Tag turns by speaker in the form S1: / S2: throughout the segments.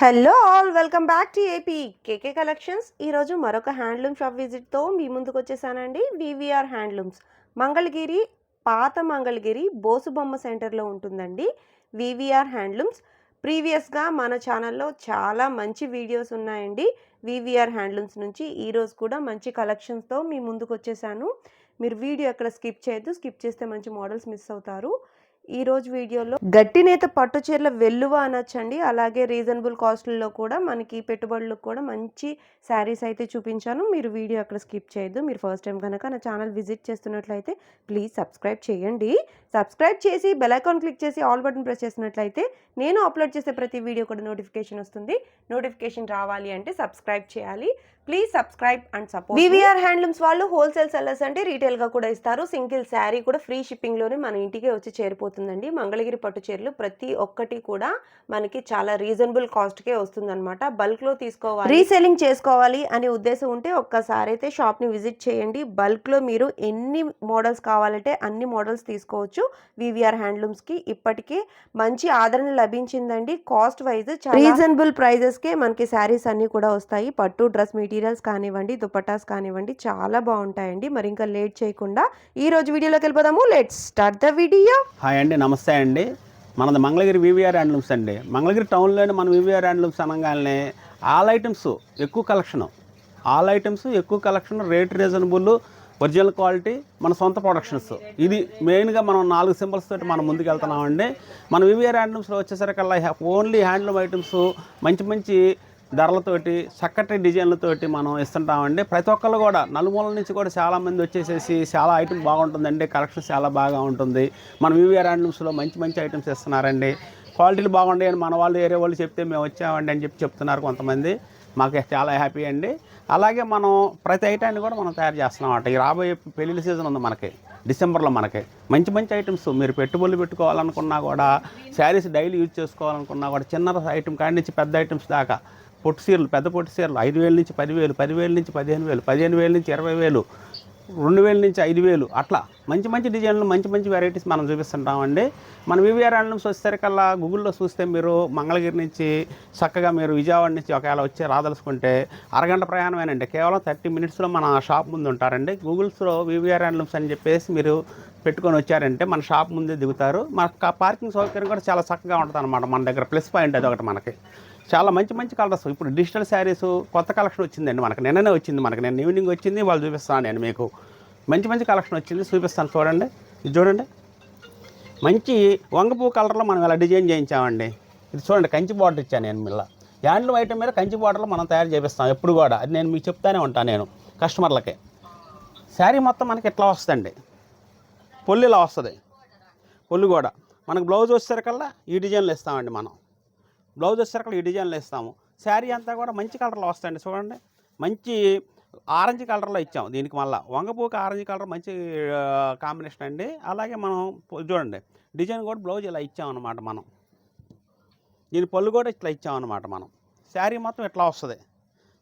S1: Hello all welcome back to AP KK collections. ఈరోజు మరొక handloom shop విజిట్తో మీ ముందుకు వచ్చేసానండి. వివిఆర్ హ్యాండ్లూమ్స్ మంగళగిరి, పాత మంగళగిరి బోసుబొమ్మ సెంటర్లో ఉంటుందండి వివిఆర్ హ్యాండ్లూమ్స్. ప్రీవియస్గా మన ఛానల్లో చాలా మంచి వీడియోస్ ఉన్నాయండి వివిఆర్ హ్యాండ్లూమ్స్ నుంచి. ఈరోజు కూడా మంచి కలెక్షన్స్తో మీ ముందుకు వచ్చేసాను. మీరు వీడియో ఎక్కడ స్కిప్ చేయొద్దు, స్కిప్ చేస్తే మంచి మోడల్స్ మిస్ అవుతారు. ఈరోజు వీడియోలో గట్టి నేత పట్టు చీరల వెల్లువ అనొచ్చండి. అలాగే రీజనబుల్ కాస్ట్లలో కూడా మనకి పెట్టుబడులకు కూడా మంచి శారీస్ అయితే చూపించాను. మీరు వీడియో అక్కడ స్కిప్ చేయొద్దు. మీరు ఫస్ట్ టైం కనుక నా ఛానల్ విజిట్ చేస్తున్నట్లయితే ప్లీజ్ సబ్స్క్రైబ్ చేయండి. సబ్స్క్రైబ్ చేసి బెల్ ఐకాన్ క్లిక్ చేసి ఆల్ బటన్ ప్రెస్ చేసినట్లయితే నేను అప్లోడ్ చేసే ప్రతి వీడియో కూడా నోటిఫికేషన్ వస్తుంది. నోటిఫికేషన్ రావాలి అంటే సబ్స్క్రైబ్ చేయాలి. Please subscribe and support. VVR handlooms వాళ్ళు హోల్సేల్ సెల్లర్స్ అంటే రీటైల్గా కూడా ఇస్తారు. సింగిల్ శారీ కూడా ఫ్రీ షిప్పింగ్లోనే మన ఇంటికే వచ్చి చేరిపోతుందండి. మంగళగిరి పట్టు చీరలు ప్రతి ఒక్కటి కూడా మనకి చాలా రీజనబుల్ కాస్ట్కే వస్తుందన్నమాట. బల్క్లో తీసుకోవాలి, రీసెల్లింగ్ చేసుకోవాలి అనే ఉద్దేశం ఉంటే ఒక్కసారి అయితే షాప్ని విజిట్ చేయండి. బల్క్లో మీరు ఎన్ని మోడల్స్ కావాలంటే అన్ని మోడల్స్ తీసుకోవచ్చు. వివిఆర్ హ్యాండ్లూమ్స్కి ఇప్పటికే మంచి ఆదరణ లభించిందండి. కాస్ట్ వైజ్ రీజనబుల్ ప్రైజెస్కే మనకి శారీస్ అన్నీ కూడా వస్తాయి. పట్టు డ్రెస్ మెటీరియల్స్ కానివ్వండి, దుపట్టాస్ కానివ్వండి, చాలా బాగుంటాయండి. మరి ఇంకా లేట్ చేయకుండా ఈ రోజు వీడియోలోకి వెళ్ళిపోదాము. Let's start the video.
S2: Hi అండి, నమస్తే అండి. మనది మంగళగిరి వివిఆర్ హ్యాండ్లూమ్స్ అండి. మంగళగిరి టౌన్లోనే మన వివిఆర్ హ్యాండ్లూమ్స్ అనగానే ఆల్ ఐటమ్స్ ఎక్కువ collection, rate reasonable, original quality, మన సొంత ప్రొడక్షన్స్. ఇది మెయిన్గా మనం 4 సింబల్స్ తోటి మనం ముందుకు వెళ్తున్నామండి. మన వివిఆర్ హ్యాండ్లూమ్స్లో వచ్చేసరికల్లా ఓన్లీ హ్యాండ్లూమ్ ఐటమ్స్ మంచి ధరలతోటి, చక్కటి డిజైన్లతోటి మనం ఇస్తుంటామండి. ప్రతి ఒక్కళ్ళు కూడా నలుమూలల నుంచి కూడా చాలామంది వచ్చేసేసి చాలా ఐటమ్ బాగుంటుందండి, కలెక్షన్స్ చాలా బాగా ఉంటుంది. మన వివిఆర్ హ్యాండ్లూమ్స్లో మంచి ఐటమ్స్ ఇస్తున్నారండి. క్వాలిటీలు బాగుంటాయి అని మన వాళ్ళు వేరే వాళ్ళు చెప్తే మేము వచ్చామండి అని చెప్తున్నారు కొంతమంది. మాకు చాలా హ్యాపీ అండి. అలాగే మనం ప్రతి ఐటాన్ని కూడా మనం తయారు చేస్తున్నాం అన్నమాట. ఈ రాబోయే పెళ్లిళ్ళ సీజన్ ఉంది మనకి డిసెంబర్లో. మనకి మంచి ఐటమ్స్ మీరు పెట్టుబడులు పెట్టుకోవాలనుకున్నా కూడా, శారీస్ డైలీ యూజ్ చేసుకోవాలనుకున్నా కూడా, చిన్న ఐటమ్ కాడి నుంచి పెద్ద ఐటమ్స్ దాకా, పొట్టు చీరలు, పెద్ద పొట్టు చీరలు 5,000 నుంచి 10,000, 10,000 నుంచి 15,000, 15,000 నుంచి 20,000, 2,000 నుంచి 5,000, అట్లా మంచి డిజైన్లు, మంచి వెరైటీస్ మనం చూపిస్తుంటామండి. మన వివిఆర్ హ్యాండ్లూమ్స్ వచ్చేసరికల్లా గూగుల్లో చూస్తే మీరు మంగళగిరి నుంచి చక్కగా మీరు విజయవాడ నుంచి ఒకవేళ వచ్చి రాదలుచుకుంటే అరగంట ప్రయాణమేనండి. కేవలం 30 మినిట్స్లో మన షాప్ ముందు ఉంటారండి. గూగుల్స్లో వివిఆర్ హ్యాండ్లూమ్స్ అని చెప్పేసి మీరు పెట్టుకొని వచ్చారంటే మన షాప్ ముందే దిగుతారు. మన పార్కింగ్ సౌకర్యం కూడా చాలా చక్కగా ఉంటుంది అనమాట. మన దగ్గర ప్లస్ పాయింట్ అది ఒకటి. మనకి చాలా మంచి కలర్స్. ఇప్పుడు డిజిటల్ శారీస్ కొత్త కలెక్షన్ వచ్చిందండి మనకి. నిన్ననే వచ్చింది మనకి. నేను ఈవినింగ్ వచ్చింది, వాళ్ళు చూపిస్తాను. నేను మీకు మంచి కలెక్షన్ వచ్చింది, చూపిస్తాను. చూడండి, ఇది చూడండి. మంచి వంగపూ కలర్లో మనం ఇలా డిజైన్ చేయించామండి. ఇది చూడండి, కంచి బార్డర్ ఇచ్చాను నేను. మిల్ల హ్యాండ్లూమ్ ఐటమ్ మీద కంచి బార్డర్లో మనం తయారు చేపిస్తాం ఎప్పుడు కూడా. అది నేను మీకు చెప్తానే ఉంటాను నేను కస్టమర్లకి. శారీ మొత్తం మనకి ఇట్లా వస్తుందండి, పొల్లు ఇలా వస్తుంది. పొల్లు కూడా మనకు బ్లౌజ్ వచ్చేసరికల్లా ఈ డిజైన్లు ఇస్తామండి. మనం బ్లౌజ్ వచ్చేసరికి ఈ డిజైన్లు ఇస్తాము. శారీ అంతా కూడా మంచి కలర్లో వస్తాయండి. చూడండి, మంచి ఆరెంజ్ కలర్లో ఇచ్చాము దీనికి. మళ్ళీ వంగపూకి ఆరెంజ్ కలర్ మంచి కాంబినేషన్ అండి. అలాగే మనం చూడండి, డిజైన్ కూడా బ్లౌజ్ ఇలా ఇచ్చామన్నమాట. మనం దీని పళ్ళు కూడా ఇట్లా ఇచ్చామన్నమాట. మనం శారీ మొత్తం ఇట్లా వస్తుంది.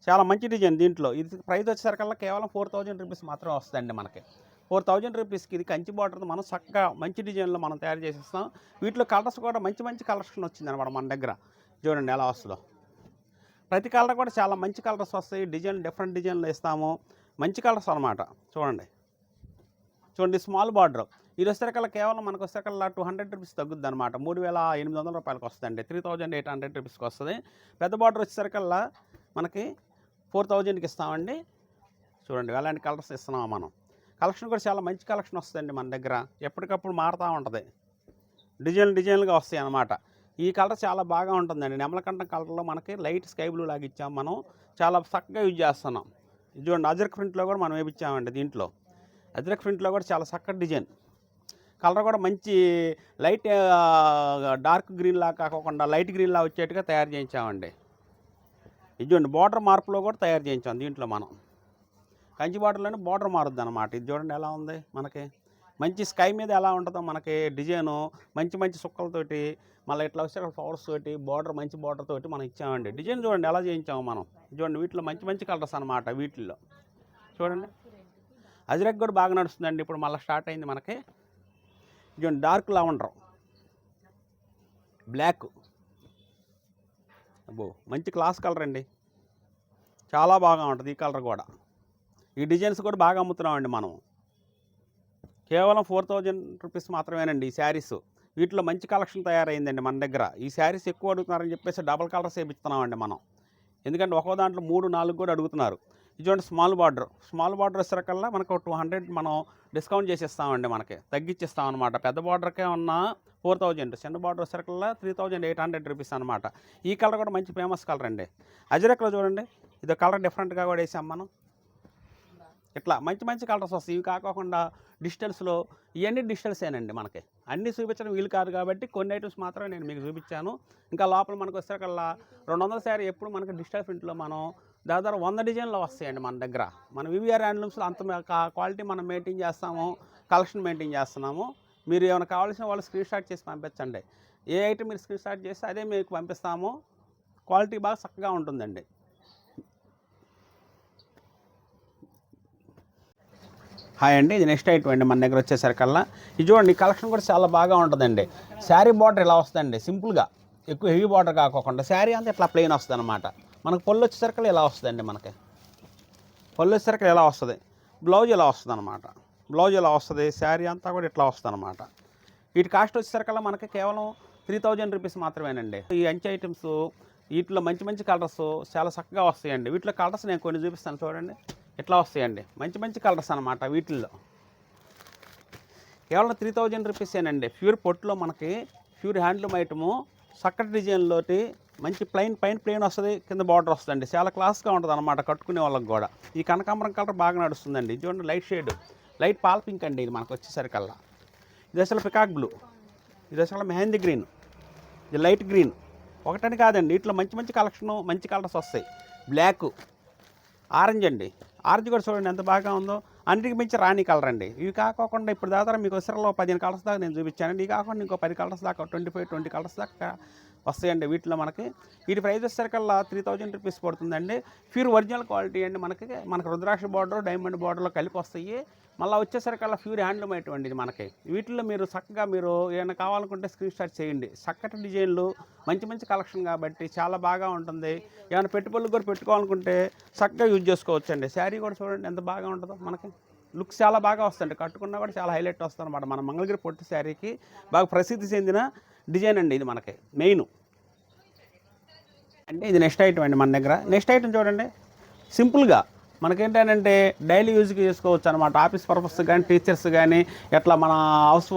S2: చాలా మంచి డిజైన్. దీంట్లో ఇది ప్రైస్ వచ్చేసరికల్లా కేవలం 4,000 రూపీస్ మాత్రమే వస్తుందండి మనకి. 4,000 రూపీస్కి ఇది కంచి బార్డర్ మనం చక్కగా మంచి డిజైన్లో మనం తయారు చేసిస్తాం. వీటిలో కలర్స్ కూడా మంచి కలెక్షన్ వచ్చిందన్నమాట మన దగ్గర. చూడండి ఎలా వస్తుందో. ప్రతి కలర్ కూడా చాలా మంచి కలర్స్ వస్తాయి. డిజైన్ డిఫరెంట్ డిజైన్లు ఇస్తాము. మంచి కలర్స్ అనమాట. చూడండి స్మాల్ బార్డర్. ఇది వచ్చేసరికల్లా కేవలం మనకు వచ్చేసరికల్లా 200 రూపీస్ తగ్గుద్ది అనమాట. 3,800 రూపాయలకి వస్తుందండి. 3,800 రూపీస్కి వస్తుంది. పెద్ద బార్డర్ వచ్చేసరికల్లా మనకి 4,000కి ఇస్తామండి. చూడండి ఎలాంటి కలర్స్ ఇస్తున్నాము మనం. కలెక్షన్ కూడా చాలా మంచి కలెక్షన్ వస్తుందండి మన దగ్గర. ఎప్పటికప్పుడు మారుతూ ఉంటుంది. డిజైన్లుగా వస్తాయి అన్నమాట. ఈ కలర్ చాలా బాగా ఉంటుందండి. నెమలకంఠం కలర్లో మనకి లైట్ స్కై బ్లూ లాగా ఇచ్చాము. మనం చాలా చక్కగా యూజ్ చేస్తున్నాం. ఇది చూడండి, అజరక్ ప్రింట్లో కూడా మనం వేయించామండి. దీంట్లో అజరక్ ప్రింట్లో కూడా చాలా చక్కటి డిజైన్. కలర్ కూడా మంచి లైట్ డార్క్ గ్రీన్ లాగా కాకుండా లైట్ గ్రీన్ లాగా వచ్చేట్టుగా తయారు చేయించామండి. ఇది చూడండి, బార్డర్ మార్పులో కూడా తయారు చేయించాం దీంట్లో. మనం కంచి బార్డర్లోనే బార్డర్ మారుద్ది అనమాట. ఇది చూడండి ఎలా ఉంది మనకి. మంచి స్కై మీద ఎలా ఉంటుందో మనకి డిజైను మంచి సుక్కలతోటి, మళ్ళీ ఇట్లా వచ్చే ఫ్లవర్స్ తోటి, మంచి బార్డర్ తోటి మనం ఇచ్చామండి. డిజైన్ చూడండి ఎలా చేయించాము మనం. చూడండి వీటిలో మంచి కలర్స్ అనమాట. వీటిల్లో చూడండి అజరక్ కూడా బాగా నడుస్తుందండి. ఇప్పుడు మళ్ళీ స్టార్ట్ అయింది మనకి. చూడండి డార్క్ లావెండర్, అబ్బో మంచి క్లాస్ కలర్ అండి, చాలా బాగా ఉంటుంది ఈ కలర్ కూడా. ఈ డిజైన్స్ కూడా బాగా అమ్ముతున్నామండి మనం. కేవలం 4000 రూపీస్ మాత్రమేనండి ఈ శారీస్. వీటిలో మంచి కలెక్షన్ తయారైందండి మన దగ్గర. ఈ శారీస్ ఎక్కువ అడుగుతున్నారని చెప్పేసి డబల్ కలర్స్ వేపిస్తున్నామండి మనం. ఎందుకంటే ఒక్కో దాంట్లో 3, 4 కూడా అడుగుతున్నారు. ఇది చూడండి స్మాల్ బార్డర్ వచ్చేసరికల్లా మనకు 200 మనం డిస్కౌంట్ చేసిస్తామండి, మనకి తగ్గించిస్తాం అనమాట. పెద్ద బార్డర్కే ఉన్న 4000, చిన్న బార్డర్ వచ్చేసరికల్లా 3800 రూపీస్ అనమాట. ఈ కలర్ కూడా మంచి ఫేమస్ కలర్ అండి. అజరక్లో చూడండి, ఇది కలర్ డిఫరెంట్గా కూడా వేసాం మనం. ఇట్లా మంచి మంచి కలర్స్ వస్తాయి. ఇవి కాకుండా డిజిటల్స్లో ఇవన్నీ డిజిటల్సేనండి మనకి. అన్నీ చూపించడం వీలు కాదు కాబట్టి కొన్ని ఐటమ్స్ మాత్రమే నేను మీకు చూపించాను. ఇంకా లోపల మనకు వచ్చేసరికల్లా 200 శారీ ఎప్పుడు మనకి డిజిటల్ ప్రింట్లో మనం దాదాపు 100 డిజైన్లు వస్తాయండి మన దగ్గర. మన వివిఆర్ హ్యాండ్లూమ్స్లో అంత క్వాలిటీ మనం మెయింటైన్ చేస్తాము, కలెక్షన్ మెయింటైన్ చేస్తున్నాము. మీరు ఏమైనా కావాల్సిన వాళ్ళు స్క్రీన్ షాట్ చేసి పంపించండి. ఏ ఐటమ్ మీరు స్క్రీన్ షాట్ చేస్తే అదే మీకు పంపిస్తాము. క్వాలిటీ బాగా చక్కగా ఉంటుందండి. హాయ్ అండి, ఇది నెక్స్ట్ ఐటమ్ అండి మన దగ్గర వచ్చేసరికల్లా. ఇది చూడండి, ఈ కలెక్షన్ కూడా చాలా బాగా ఉంటుందండి. శారీ బార్డర్ ఇలా వస్తుందండి, సింపుల్గా, ఎక్కువ హెవీ బార్డర్ కాకోకుండా శారీ అంతా ఇట్లా ప్లెయిన్ వస్తుంది అనమాట. మనకు పళ్ళు వచ్చేసరికి ఇలా వస్తుందండి, మనకి పళ్ళు వచ్చేసరికి ఇలా వస్తుంది. బ్లౌజ్ ఇలా వస్తుంది అనమాట, బ్లౌజ్ ఇలా వస్తుంది. శారీ అంతా కూడా ఇట్లా వస్తుంది అనమాట. వీటి కాస్ట్ వచ్చేసరికల్లా మనకి కేవలం 3000 రూపీస్ మాత్రమేనండి. ఈ అంచు ఐటమ్స్ వీటిలో మంచి మంచి కలర్స్ చాలా చక్కగా వస్తాయండి. వీటిలో కలర్స్ నేను కొన్ని చూపిస్తాను చూడండి, ఇట్లా వస్తాయండి మంచి మంచి కలర్స్ అనమాట. వీటిల్లో కేవలం 3000 రూపీసేనండి. ప్యూర్ పొట్టులో మనకి ప్యూర్ హ్యాండ్లూమ్ ఐటము, చక్కటి డిజైన్లోటి మంచి ప్లెయిన్ వస్తుంది, కింద బార్డర్ వస్తుందండి. చాలా క్లాస్గా ఉంటుంది అనమాట కట్టుకునే వాళ్ళకి కూడా. ఈ కనకాంబరం కలర్ బాగా నడుస్తుందండి. చూడండి light shade, light pale pink అండి ఇది మనకు వచ్చేసరికల్లా. ఇది అసలు పికాక్ బ్లూ, ఇది అసలు మెహందీ గ్రీన్, ఇది లైట్ గ్రీన్. ఒకటని కాదండి, వీటిలో మంచి మంచి కలెక్షను, మంచి కలర్స్ వస్తాయి. బ్లాక్, ఆరెంజ్ అండి, ఆరెంజ్ కూడా చూడండి ఎంత బాగా ఉందో. అన్నిటికి మించి రాణి కలర్ అండి. ఇవి కాకుండా ఇప్పుడు దాదాపు మీకు వచ్చేసరిలో 15 కలర్స్ దాకా నేను చూపించానండి. ఇవి కాకుండా ఇంకో 10 కలర్స్ దాకా 20 కలర్స్ దాకా వస్తాయండి. వీటిలో వీటి ప్రైస్ వచ్చేసరికల్లా 3000 రూపీస్ పడుతుందండి. ప్యూర్ ఒరిజినల్ క్వాలిటీ అండి. మనకి రుద్రాక్ష బార్డర్, డైమండ్ బార్డర్లో కలిపి వస్తాయి. మళ్ళీ వచ్చేసరికల్లా ప్యూర్ హ్యాండ్లూమ్ అటువంటి ఇది మనకి. వీటిలో మీరు చక్కగా మీరు ఏమైనా కావాలనుకుంటే స్క్రీన్ షాట్ చేయండి. చక్కటి డిజైన్లు, మంచి మంచి కలెక్షన్ కాబట్టి చాలా బాగా ఉంటుంది. ఏమైనా పెట్టుబడులు కూడా పెట్టుకోవాలనుకుంటే చక్కగా యూజ్ చేసుకోవచ్చండి. శారీ కూడా చూడండి ఎంత బాగా ఉంటుందో, మనకి లుక్స్ చాలా బాగా వస్తుంది. కట్టుకున్నా కూడా చాలా హైలైట్ వస్తుంది అనమాట. మన మంగళగిరి పొట్టు శారీకి బాగా ప్రసిద్ధి చెందిన డిజైన్ అండి ఇది మనకి మెయిన్. అంటే ఇది నెక్స్ట్ ఐటమ్ అండి మన దగ్గర. నెక్స్ట్ ఐటమ్ చూడండి, సింపుల్గా మనకేంటంటే డైలీ యూజ్కి చేసుకోవచ్చు అనమాట. ఆఫీస్ పర్పస్ కానీ, టీచర్స్ కానీ, ఎట్లా మన హౌస్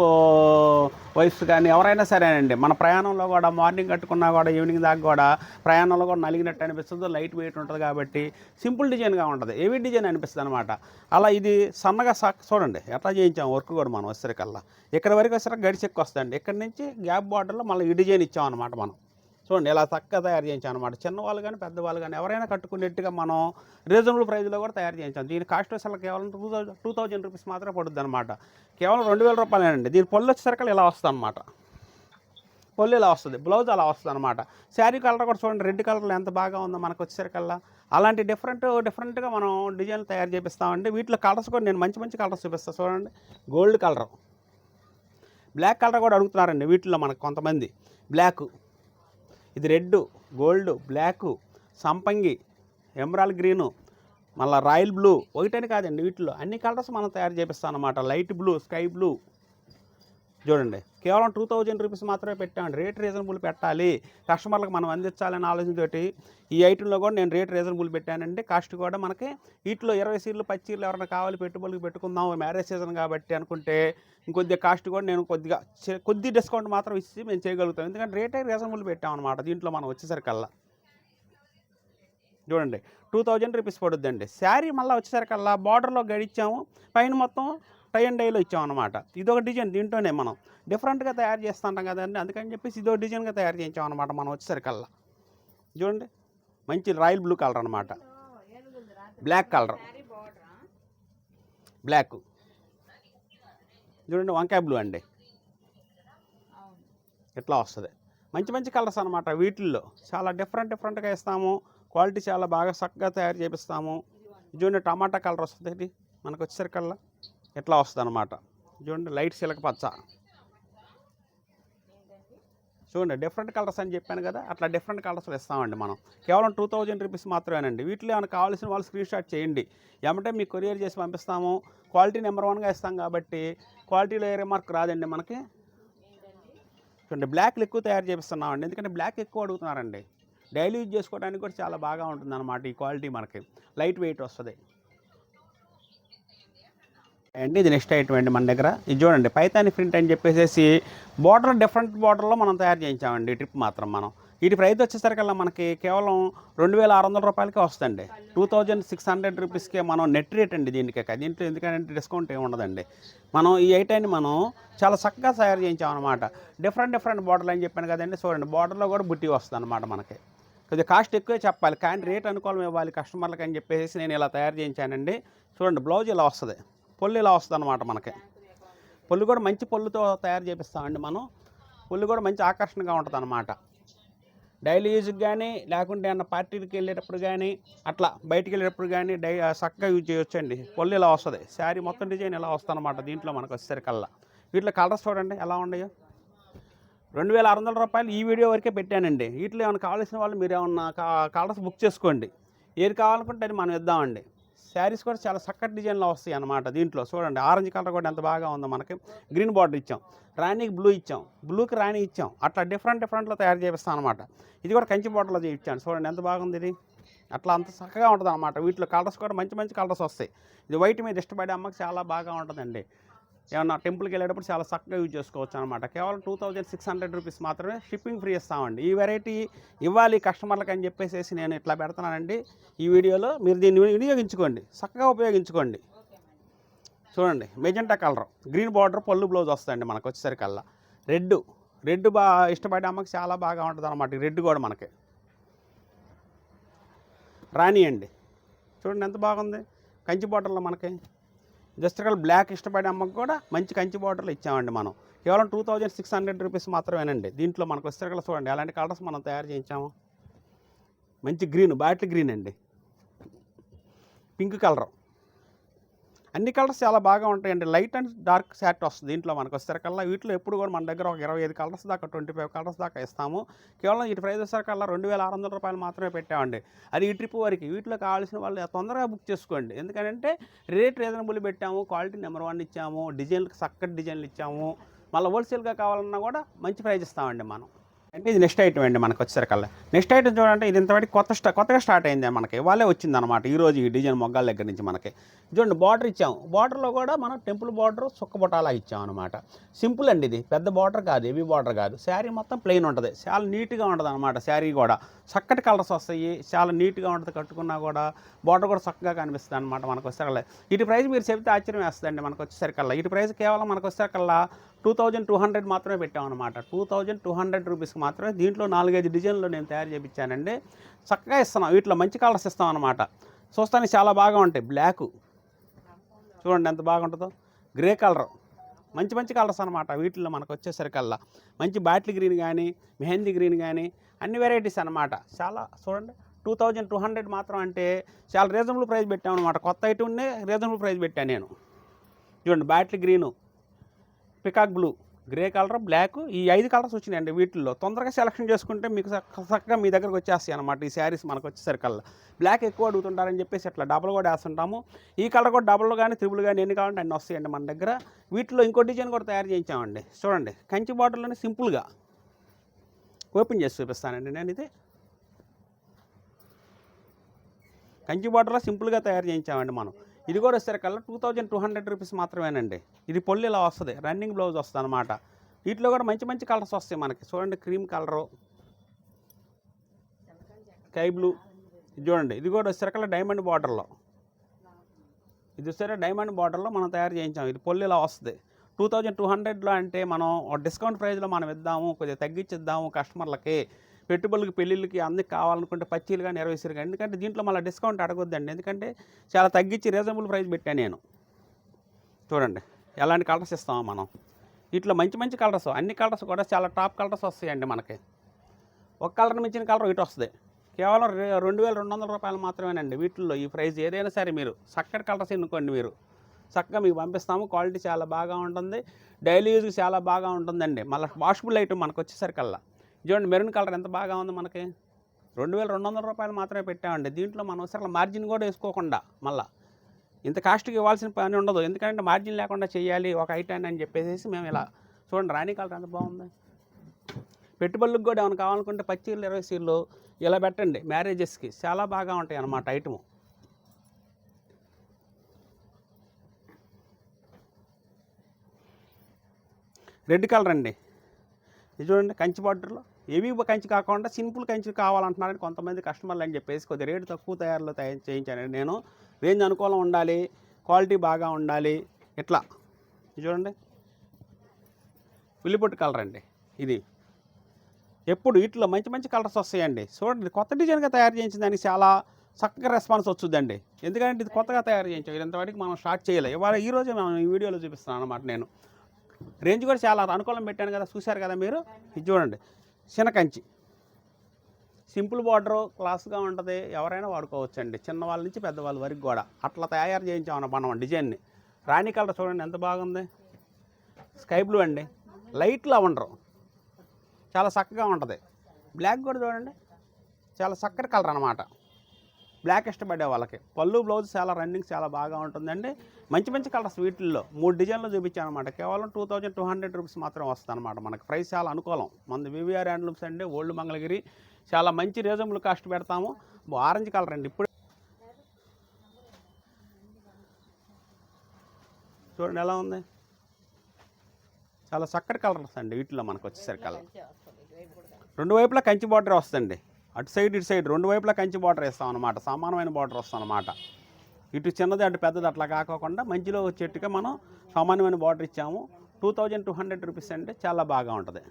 S2: వైఫ్స్ కానీ ఎవరైనా సరేనండి. మన ప్రయాణంలో కూడా మార్నింగ్ కట్టుకున్నా కూడా ఈవినింగ్ దాకా కూడా ప్రయాణంలో కూడా నలిగినట్టు అనిపిస్తుంది. లైట్ వెయిట్ ఉంటుంది కాబట్టి సింపుల్ డిజైన్గా ఉంటుంది, హెవీ డిజైన్ అనిపిస్తుంది అనమాట. అలా ఇది సన్నగా చూడండి ఎట్లా చేయించాం వర్క్ కూడా మనం వచ్చేసరికల్లా. ఇక్కడ వరకు వచ్చేసరికి గడిచి ఎక్కువ వస్తుందండి. ఇక్కడ నుంచి గ్యాప్ బార్డర్లో మళ్ళీ ఈ డిజైన్ ఇచ్చాం అనమాట మనం. చూడండి ఇలా చక్కగా తయారు చేయించాం అనమాట. చిన్నవాళ్ళు కానీ పెద్దవాళ్ళు కానీ ఎవరైనా కట్టుకునేట్టుగా మనం రీజనబుల్ ప్రైస్లో కూడా తయారు చేయించాం. దీని కాస్ట్ అసలు కేవలం 2000 రూపీస్ మాత్రమే పడుతుంది అనమాట. కేవలం 2000 రూపాయలేనండి. దీని పళ్ళు వచ్చేసరికి ఇలా వస్తుంది అనమాట, పళ్ళు ఇలా వస్తుంది, బ్లౌజ్ అలా వస్తుంది అనమాట. శారీ కలర్ కూడా చూడండి రెడ్ కలర్లో ఎంత బాగా ఉందో మనకు వచ్చేసరికల్లా. అలాంటి డిఫరెంట్గా మనం డిజైన్లు తయారు చేపిస్తామండి. వీటిలో కలర్స్ కూడా నేను మంచి మంచి కలర్స్ చూపిస్తాను చూడండి. గోల్డ్ కలర్, బ్లాక్ కలర్ కూడా అడుగుతున్నారండి వీటిలో మనకు కొంతమంది. బ్లాక్, ఇది రెడ్, గోల్డ్, బ్లాక్, సంపంగి, ఎమరాల్డ్ గ్రీను, మళ్ళీ రాయల్ బ్లూ. ఒకటని కాదండి వీటిలో అన్ని కలర్స్ మనం తయారు చేపిస్తాం అనమాట. Light blue, sky blue. చూడండి కేవలం 2000 రూపీస్ మాత్రమే పెట్టామండి. రేట్ రీజనబుల్ పెట్టాలి, కస్టమర్లకు మనం అందించాలనే ఆలోచనతోటి ఈ ఐటెంలో కూడా నేను రేట్ రీజనబుల్ పెట్టానండి. కాస్ట్ కూడా మనకి వీటిలో 20 చీరలు 10 చీరలు ఎవరైనా కావాలి పెట్టుబడులకు పెట్టుకుందాం మ్యారేజ్ సీజన్ కాబట్టి అనుకుంటే ఇంకొద్దిగా కాస్ట్ కూడా నేను కొద్ది డిస్కౌంట్ మాత్రం ఇచ్చి మేము చేయగలుగుతాం. ఎందుకంటే రేటే రీజనబుల్ పెట్టామన్నమాట. దీంట్లో మనం వచ్చేసరికల్లా చూడండి 2000 రూపీస్ పడుద్దండి. శారీ మళ్ళీ వచ్చేసరికల్లా బార్డర్లో గడిచాము, పైన మొత్తం టై అండ్ డైలో ఇచ్చామన్నమాట. ఇదొక డిజైన్, దీంట్లోనే మనం డిఫరెంట్గా తయారు చేస్తుంటాం కదండి, అందుకని చెప్పేసి ఇదో డిజైన్గా తయారు చేయించామన్నమాట మనం వచ్చేసరికల్లా. చూడండి మంచి రాయల్ బ్లూ కలర్ అనమాట, బ్లాక్ కలర్, బ్లాక్ చూడండి, వంకాయ బ్లూ అండి, ఇట్లా వస్తుంది. మంచి మంచి కలర్స్ అనమాట. వీటిల్లో చాలా డిఫరెంట్గా ఇస్తాము. క్వాలిటీ చాలా బాగా చక్కగా తయారు చేపిస్తాము. చూడండి టమాటా కలర్ వస్తుంది మనకు వచ్చేసరికల్లా ఎట్లా వస్తుంది అనమాట. చూడండి లైట్ సిలక పచ్చ, చూడండి డిఫరెంట్ కలర్స్ అని చెప్పాను కదా, అట్లా డిఫరెంట్ కలర్స్లో ఇస్తామండి మనం. కేవలం 2000 రూపీస్ మాత్రమేనండి. వీటిలో ఏమైనా కావాల్సిన వాళ్ళు స్క్రీన్ షాట్ చేయండి, ఏమంటే మీకు కొరియర్ చేసి పంపిస్తాము. క్వాలిటీ నెంబర్ 1గా ఇస్తాం కాబట్టి క్వాలిటీలో ఏ రిమార్క్ రాదండి మనకి. చూడండి బ్లాక్లు ఎక్కువ తయారు చేపిస్తున్నామండి, ఎందుకంటే బ్లాక్ ఎక్కువ అడుగుతున్నారండి. డైలీ యూజ్ చేసుకోవడానికి కూడా చాలా బాగా ఉంటుంది అన్నమాట. ఈ క్వాలిటీ మనకి లైట్ వెయిట్ వస్తుంది అండి. ఇది నెక్స్ట్ ఐటమ్ అండి మన దగ్గర. ఇది చూడండి పైతాని ప్రింట్ అని చెప్పేసి బార్డర్ డిఫరెంట్ బార్డర్లో మనం తయారు చేయించామండి. ఈ ట్రిప్ మాత్రం మనం వీటి ప్రైస్ వచ్చేసరికల్లా మనకి కేవలం 2600 రూపాయలకే వస్తుందండి. 2600 రూపీస్కే మనం నెట్ రేట్ అండి దీనికి. దీంట్లో ఎందుకంటే డిస్కౌంట్ ఏమి ఉండదండి. మనం ఈ ఐటాన్ని మనం చాలా చక్కగా తయారు చేయించామన్నమాట. డిఫరెంట్ బార్డర్లు అని చెప్పాను కదండి. చూడండి బార్డర్లో కూడా బుట్టి వస్తుంది అన్నమాట మనకి. కొద్దిగా కాస్ట్ ఎక్కువే చెప్పాలి, కానీ రేట్ అనుకూలం ఇవ్వాలి కస్టమర్లకి అని చెప్పేసి నేను ఇలా తయారు చేయించానండి. చూడండి బ్లౌజ్ ఇలా వస్తుంది, పొల్లు ఇలా వస్తుంది అన్నమాట మనకి. పొల్లు కూడా మంచి పొల్లుతో తయారు చేపిస్తామండి మనం. పొల్లు కూడా మంచి ఆకర్షణగా ఉంటుంది అన్నమాట. డైలీ యూజ్కి కానీ లేకుంటే అన్న పార్టీకి వెళ్ళేటప్పుడు కానీ అట్లా బయటికి వెళ్ళేటప్పుడు కానీ చక్కగా యూజ్ చేయొచ్చండి. పొల్లు ఇలా వస్తుంది, శారీ మొత్తం డిజైన్ ఇలా వస్తుంది అన్నమాట. దీంట్లో మనకు వచ్చేసరికల్లా వీటిలో కలర్స్ చూడండి ఎలా ఉన్నాయో. 2600 రూపాయలు ఈ వీడియో వరకే పెట్టానండి. వీటిలో ఏమైనా కావాల్సిన వాళ్ళు మీరు ఏమన్నా కలర్స్ బుక్ చేసుకోండి, ఏది కావాలనుకుంటే అది మనం ఇద్దామండి. శారీస్ కూడా చాలా చక్కటి డిజైన్లో వస్తాయి అన్నమాట. దీంట్లో చూడండి ఆరెంజ్ కలర్ కూడా ఎంత బాగా ఉందో మనకి. గ్రీన్ బార్డర్ ఇచ్చాం, రాణికి బ్లూ ఇచ్చాం, బ్లూకి రాణి ఇచ్చాం, అట్లా డిఫరెంట్లో తయారు చేపిస్తాం అనమాట. ఇది కూడా కంచి బార్డర్లో చేయించాను. చూడండి ఎంత బాగుంది ఇది. అట్లా అంత చక్కగా ఉంటుంది అన్నమాట. వీటిలో కలర్స్ కూడా మంచి కలర్స్ వస్తాయి. ఇది వైట్ మీద ఇష్టపడే అమ్మకి చాలా బాగా ఉంటుందండి. ఏమన్నా టెంపుల్కి వెళ్ళేటప్పుడు చాలా చక్కగా యూజ్ చేసుకోవచ్చు అనమాట. కేవలం 2600 రూపీస్ మాత్రమే షిప్పింగ్ ఫ్రీ ఇస్తామండి. ఈ వెరైటీ ఇవ్వాలి కస్టమర్లకు అని చెప్పేసి నేను ఇట్లా పెడుతున్నానండి ఈ వీడియోలో. మీరు దీన్ని వినియోగించుకోండి, చక్కగా ఉపయోగించుకోండి. చూడండి మెజెంటా కలర్, గ్రీన్ బార్డర్, పళ్ళు బ్లౌజ్ వస్తాయండి మనకు వచ్చేసరికల్లా. రెడ్ బాగా ఇష్టపడే అమ్మకి చాలా బాగా ఉంటుంది అనమాట. ఈ రెడ్ కూడా మనకి రాణి అండి. చూడండి ఎంత బాగుంది కంచి బార్డర్లో మనకి. జస్ట్ బ్లాక్ ఇష్టపడే అమ్మకు కూడా మంచి కంచి బార్డర్లు ఇచ్చామండి మనం. కేవలం 2600 రూపీస్ మాత్రమేనండి. దీంట్లో మనకు వచ్చేసరికి చూడండి ఎలాంటి కలర్స్ మనం తయారు చేయించాము. మంచి గ్రీన్, బాటిల్ గ్రీన్ అండి, పింక్ కలర్, అన్ని కలర్స్ చాలా బాగా ఉంటాయండి. లైట్ అండ్ డార్క్ షార్ట్ వస్తుంది దీంట్లో మనకు వచ్చేసరికల్లా. వీటిలో ఎప్పుడు కూడా మన దగ్గర ఒక 25 కలర్స్ దాకా 25 కలర్స్ దాకా ఇస్తాము. కేవలం ఈ ప్రైస్ వచ్చేసరికల్లా 2600 రూపాయలు మాత్రమే పెట్టామండి. అది ఈ ట్రిప్ వరకు. వీటిలో కావాల్సిన వాళ్ళు తొందరగా బుక్ చేసుకోండి, ఎందుకంటే రేట్ రీజనబుల్ పెట్టాము, క్వాలిటీ నెంబర్ 1 ఇచ్చాము, డిజైన్లకు చక్కటి డిజైన్లు ఇచ్చాము. మళ్ళీ హోల్సేల్గా కావాలన్నా కూడా మంచి ప్రైస్ ఇస్తామండి మనం. అంటే ఇది నెక్స్ట్ ఐటమ్ అండి మనకు వచ్చేసరికల్లా. నెక్స్ట్ ఐటమ్ చూడండి, ఇది ఇంతవరకు కొత్తగా స్టార్ట్ అయింది మనకి. వాళ్ళే వచ్చిందనమాట ఈరోజు ఈ డిజైన్ మొగ్గాల దగ్గర నుంచి మనకి. చూడండి బార్డర్ ఇచ్చాము, బార్డర్లో కూడా మనం టెంపుల్ బార్డర్ చుక్కబొటాలా ఇచ్చాం అనమాట. సింపుల్ అండి, ఇది పెద్ద బార్డర్ కాదు, హెవీ బార్డర్ కాదు. శారీ మొత్తం ప్లెయిన్ ఉంటుంది, చాలా నీట్గా ఉంటుంది అనమాట. శారీ కూడా చక్కటి కలర్స్ వస్తాయి, చాలా నీట్గా ఉంటుంది. కట్టుకున్నా కూడా బార్డర్ కూడా చక్కగా కనిపిస్తుంది అనమాట మనకు వచ్చేసరికల్లా. వీటి ప్రైస్ మీరు చెబితే ఆశ్చర్యం వేస్తుందండి మనకు వచ్చేసరికల్లా. వీటి ప్రైస్ కేవలం మనకు వచ్చేసరికల్లా 2200 మాత్రమే పెట్టామన్నమాట. 2200 రూపీస్కి మాత్రమే. దీంట్లో 4-5 డిజైన్లు నేను తయారు చేయించానండి. చక్కగా ఇస్తున్నాం. వీటిలో మంచి కలర్స్ ఇస్తాం అనమాట. చూస్తానికి చాలా బాగా ఉంటాయి. బ్లాక్ చూడండి ఎంత బాగుంటుందో, గ్రే కలర్, మంచి కలర్స్ అనమాట. వీటిల్లో మనకు వచ్చేసరికల్లా మంచి బాటిల్ గ్రీన్ కానీ, మెహందీ గ్రీన్ కానీ అన్ని వెరైటీస్ అనమాట. చాలా చూడండి 2200 మాత్రం అంటే చాలా రీజనబుల్ ప్రైస్ పెట్టామన్నమాట. కొత్త ఐటమ్నే రీజనబుల్ ప్రైస్ పెట్టాను నేను. చూడండి bottle green, peacock blue, grey colour, black, ఈ 5 కలర్స్ వచ్చినాయండి. వీటిల్లో తొందరగా సెలెక్షన్ చేసుకుంటే మీకు చక్కగా మీ దగ్గరకు వచ్చేస్తాయి అనమాట ఈ శారీస్ మనకు వచ్చేసరికల్లా. బ్లాక్ ఎక్కువ అడుగుతుంటారని చెప్పేసి ఇట్లా డబల్ కూడా వేస్తుంటాము. ఈ కలర్ కూడా డబల్ కానీ త్రిబుల్ కానీ ఎన్ని కావాలంటే అన్నీ వస్తాయండి మన దగ్గర. వీటిలో ఇంకో డిజైన్ కూడా తయారు చేయించామండి. చూడండి కంచి బార్డర్లోనే సింపుల్గా ఓపెన్ చేసి చూపిస్తానండి నేను. ఇది కంచి బార్డర్లో సింపుల్గా తయారు చేయించామండి మనం. ఇది కూడా వచ్చేసరికల్లా 2200 రూపీస్ మాత్రమేనండి. ఇది పొల్లు ఇలా వస్తుంది, రన్నింగ్ బ్లౌజ్ వస్తుంది అనమాట. వీటిలో కూడా మంచి కలర్స్ వస్తాయి మనకి. చూడండి క్రీమ్ కలరు, స్కై బ్లూ, ఇది చూడండి. ఇది కూడా వచ్చేసరికల్లా డైమండ్ బార్డర్లో, ఇది వచ్చేసరికి డైమండ్ బార్డర్లో మనం తయారు చేయించాము. ఇది పొల్లు ఇలా వస్తుంది. 2200లో అంటే మనం డిస్కౌంట్ ప్రైస్లో మనం ఇద్దాము, కొద్దిగా తగ్గించిద్దాము కస్టమర్లకి. పెట్టుబడులకి, పెళ్ళిళ్ళకి అందరికి కావాలనుకుంటే పచ్చీలు కానీ 20 కానీ. ఎందుకంటే దీంట్లో మళ్ళీ డిస్కౌంట్ అడగొద్దండి, ఎందుకంటే చాలా తగ్గించి రీజనబుల్ ప్రైస్ పెట్టాను నేను. చూడండి ఎలాంటి కలర్స్ ఇస్తామో మనం. వీటిలో మంచి కలర్స్, అన్ని కలర్స్ కూడా చాలా టాప్ కలర్స్ వస్తాయండి మనకి. ఒక కలర్ మించిన కలర్ ఇటు వస్తుంది. కేవలం 2200 రూపాయలు మాత్రమేనండి. వీటిల్లో ఈ ప్రైస్ ఏదైనా సరే మీరు చక్కటి కలర్స్ ఎన్నుకోండి, మీరు చక్కగా మీకు పంపిస్తాము. క్వాలిటీ చాలా బాగా ఉంటుంది, డైలీ యూజ్కి చాలా బాగా ఉంటుందండి. మళ్ళీ వాషబుల్ ఐటమ్ మనకు వచ్చేసరికల్లా. చూడండి మెరూన్ కలర్ ఎంత బాగా ఉంది మనకి. 2200 రూపాయలు మాత్రమే పెట్టామండి. దీంట్లో మనం అసలు మార్జిన్ కూడా వేసుకోకుండా మళ్ళీ ఇంత కాస్ట్కి ఇవ్వాల్సిన పని ఉండదు. ఎందుకంటే మార్జిన్ లేకుండా చేయాలి ఒక ఐటమ్ అని చెప్పేసి మేము ఇలా చూడండి. రాణి కలర్ ఎంత బాగుంది. పెట్టుబడులకు కూడా ఏమైనా కావాలనుకుంటే 10 చీరలు 20 చీరలు ఇలా పెట్టండి. మ్యారేజెస్కి చాలా బాగా ఉంటాయి అన్నమాట ఐటము. రెడ్ కలర్ అండి. ఇది చూడండి కంచి బార్డర్లో. ఏవి కంచి కాకుండా సింపుల్ కంచి కావాలంటున్నారని కొంతమంది కస్టమర్లు అని చెప్పేసి కొద్దిగా రేటు తక్కువ తయారు చేయించానండి నేను. రేంజ్ అనుకూలం ఉండాలి, క్వాలిటీ బాగా ఉండాలి. ఇట్లా ఇది చూడండి ఉల్లిపొట్టు కలర్ అండి. ఇది ఎప్పుడు వీటిలో మంచి మంచి కలర్స్ వస్తాయండి. చూడండి కొత్త డిజైన్గా తయారు చేయించిన దానికి చాలా చక్కగా రెస్పాన్స్ వచ్చుద్దండి. ఎందుకంటే ఇది కొత్తగా తయారు చేయించాం. ఇంతవరకు మనం స్టార్ట్ చేయలేదు. ఇవాళ ఈరోజే మనం ఈ వీడియోలో చూపిస్తున్నాను అన్నమాట. నేను రేంజ్ కూడా చాలా అనుకూలం పెట్టాను కదా, చూశారు కదా మీరు. ఇది చూడండి చిన్న కంచి, సింపుల్ బార్డరు, క్లాస్గా ఉంటుంది. ఎవరైనా వాడుకోవచ్చండి, చిన్నవాళ్ళ నుంచి పెద్దవాళ్ళ వరకు కూడా. అట్లా తయారు చేయించామన్న మనం డిజైన్ని. రాణి కలర్ చూడండి ఎంత బాగుంది. స్కై బ్లూ అండి, లైట్ లెవెండర్, చాలా చక్కగా ఉంటుంది. బ్లాక్ కూడా చూడండి చాలా చక్కటి కలర్ అనమాట. బ్లాక్ ఇష్టపడే వాళ్ళకి. పళ్ళు బ్లౌజ్ చాలా రన్నింగ్ చాలా బాగా ఉంటుందండి. మంచి మంచి కలర్స్ వీటిల్లో 3 డిజైన్లు చూపించాను అనమాట. కేవలం 2200 రూపీస్ మాత్రమే వస్తుంది అనమాట. మనకి ప్రైస్ చాలా అనుకూలం. మన వివిఆర్ హ్యాండ్లూమ్స్ అండి, ఓల్డ్ మంగళగిరి. చాలా మంచి రీజనబుల్ కాస్ట్ పెడతాము. ఆరెంజ్ కలర్ అండి. ఇప్పుడు చూడండి ఎలా ఉంది. చాలా చక్కటి కలర్స్ అండి వీటిలో మనకు వచ్చేసరికి. కలర్ రెండు వైపులా కంచి బార్డర్ వస్తుంది. అటు సైడ్ ఇటు సైడ్ రెండు వైపులా కంచి బార్డర్ వేస్తాం అనమాట. సమానమైన బార్డర్ వస్తాం అనమాట. ఇటు చిన్నది అటు పెద్దది అట్లా కాకుండా మధ్యలో వచ్చేట్టుగా మనం సామాన్యమైన బార్డర్ ఇచ్చాము. 2200 రూపీస్ అండి. చాలా బాగా ఉంటుంది.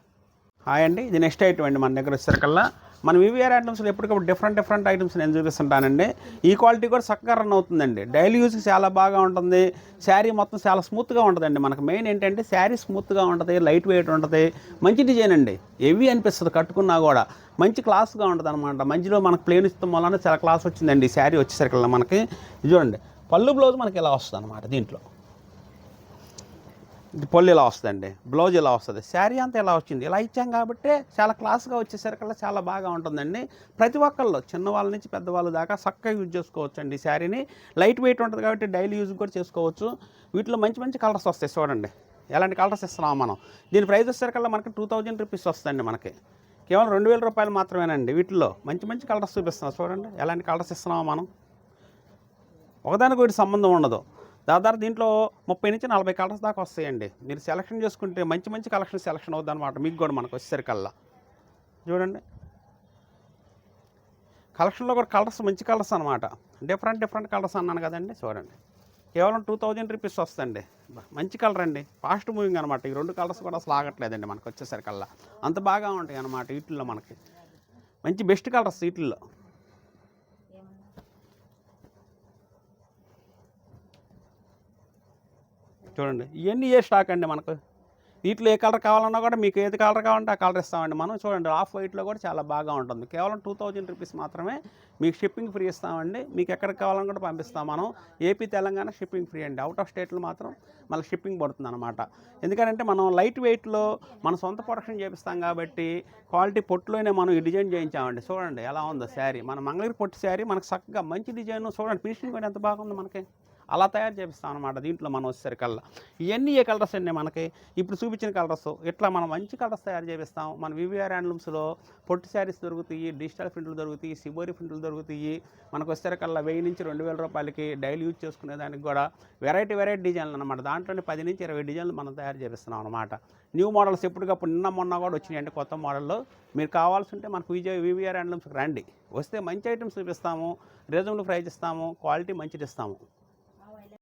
S2: హాయ్ అండి, ఇది నెక్స్ట్ ఐటమ్ అండి. మన దగ్గర వచ్చేసరికల్లా మన వివిఆర్ ఐటమ్స్లో ఎప్పటికప్పుడు డిఫరెంట్ ఐటమ్స్ నేను చూపిస్తుంటానండి. ఈ క్వాలిటీ కూడా చక్కగా రన్ అవుతుందండి. డైలీ యూస్కి చాలా బాగా ఉంటుంది. శారీ మొత్తం చాలా స్మూత్గా ఉంటుందండి. మనకు మెయిన్ ఏంటంటే శారీ స్మూత్గా ఉంటుంది, లైట్ వెయిట్ ఉంటుంది, మంచి డిజైన్ అండి. హెవీ అనిపిస్తుంది కట్టుకున్నా కూడా. మంచి క్లాస్గా ఉంటుంది అనమాట. మధ్యలో మనకు ప్లేన్ ఇస్తాం వల్ల చాలా క్లాస్ వచ్చిందండి ఈ శారీ వచ్చేసరికల్లా మనకి. చూడండి పళ్ళు బ్లౌజ్ మనకి ఇలా వస్తుంది అనమాట. దీంట్లో పళ్ళు ఇలా వస్తుందండి, బ్లౌజ్ ఇలా వస్తుంది, శారీ అంతా ఇలా వచ్చింది. ఇలా ఇచ్చాం కాబట్టి చాలా క్లాస్గా వచ్చేసరికల్లా చాలా బాగా ఉంటుందండి. ప్రతి ఒక్కళ్ళు చిన్నవాళ్ళ నుంచి పెద్దవాళ్ళ దాకా చక్కగా యూజ్ చేసుకోవచ్చు అండి. శారీని లైట్ వెయిట్ ఉంటుంది కాబట్టి డైలీ యూజ్ కూడా చేసుకోవచ్చు. వీటిలో మంచి మంచి కలర్స్ వస్తాయి. చూడండి ఎలాంటి కలర్స్ ఇస్తున్నాం మనం. దీని ప్రైస్ వచ్చేసరికల్లా మనకి 2000 రూపీస్ వస్తుందండి. మనకి కేవలం 2000 రూపాయలు మాత్రమేనండి. వీటిలో మంచి మంచి కలర్స్ చూపిస్తున్నాం. చూడండి ఎలాంటి కలర్స్ ఇస్తున్నామో మనం. ఒకదానికి ఒకటి సంబంధం ఉండదు. దాదాపు దీంట్లో 30 నుంచి 40 కలర్స్ దాకా వస్తాయండి. మీరు సెలెక్షన్ చేసుకుంటే మంచి మంచి కలెక్షన్ సెలెక్షన్ అవుతుంది అనమాట. మీకు కూడా మనకు వచ్చేసరికల్లా చూడండి కలెక్షన్లో కూడా కలర్స్ మంచి కలర్స్ అనమాట. డిఫరెంట్ కలర్స్ అన్నాను కదండి. చూడండి కేవలం 2000 రూపీస్ వస్తుంది. మంచి కలర్ అండి, ఫాస్ట్ మూవింగ్ అనమాట. ఈ 2 కలర్స్ కూడా అసలు ఆగట్లేదండి మనకు వచ్చేసరికల్లా. అంత బాగా ఉంటాయి అన్నమాట. వీటిల్లో మనకి మంచి బెస్ట్ కలర్స్ వీటిల్లో. చూడండి ఇవన్నీ ఏ స్టాక్ అండి మనకు. వీటిలో ఏ కలర్ కావాలన్నా కూడా మీకు ఏది కలర్ కావాలంటే ఆ కలర్ ఇస్తామండి మనం. చూడండి ఆఫ్ వైట్లో కూడా చాలా బాగా ఉంటుంది. కేవలం 2000 రూపీస్ మాత్రమే. మీకు షిప్పింగ్ ఫ్రీ ఇస్తామండి. మీకు ఎక్కడికి కావాలని కూడా పంపిస్తాం మనం. ఏపీ తెలంగాణ షిప్పింగ్ ఫ్రీ అండి. అవుట్ ఆఫ్ స్టేట్లో మాత్రం మళ్ళీ షిప్పింగ్ పడుతుంది అనమాట. ఎందుకంటే మనం లైట్ వెయిట్లో మన సొంత ప్రొడక్షన్ చేపిస్తాం కాబట్టి క్వాలిటీ పొట్టులోనే మనం ఈ డిజైన్ చేయించామండి. చూడండి ఎలా ఉందో శారీ. మన మంగళగిరి పొట్టు శారీ మనకు చక్కగా మంచి డిజైన్. చూడండి ఫినిషింగ్ కూడా ఎంత బాగుంది మనకి. అలా తయారు చేపిస్తాం అనమాట. దీంట్లో మనం వచ్చేసరికల్లా ఇవన్నీ ఏ కలర్స్ అండి మనకి. ఇప్పుడు చూపించిన కలర్స్ ఇట్లా మనం మంచి కలర్స్ తయారు చేపిస్తాం. మన వివిఆర్ హ్యాండ్లూమ్స్లో పొట్టి శారీస్ దొరుకుతాయి, డిజిటల్ ప్రింట్లు దొరుకుతాయి, సిబోరి ప్రింట్లు దొరుకుతాయి. మనకు వచ్చేసరికల్లా 1000 నుంచి 2000 రూపాయలకి డైలీ యూజ్ చేసుకునే దానికి కూడా వెరైటీ డిజైన్లు అనమాట. దాంట్లోనే 10 నుంచి 20 డిజైన్లు మనం తయారు చేపిస్తున్నాం అనమాట. న్యూ మోడల్స్ ఎప్పటికప్పుడు నిన్న మొన్న కూడా వచ్చినాయండి కొత్త మోడల్లో. మీరు కావాల్సి ఉంటే మనకు వివిఆర్ హ్యాండ్లూమ్స్కి రండి. వస్తే మంచి ఐటమ్స్ చూపిస్తాము, రీజనబుల్ ప్రైస్ ఇస్తాము, క్వాలిటీ మంచిది ఇస్తాము.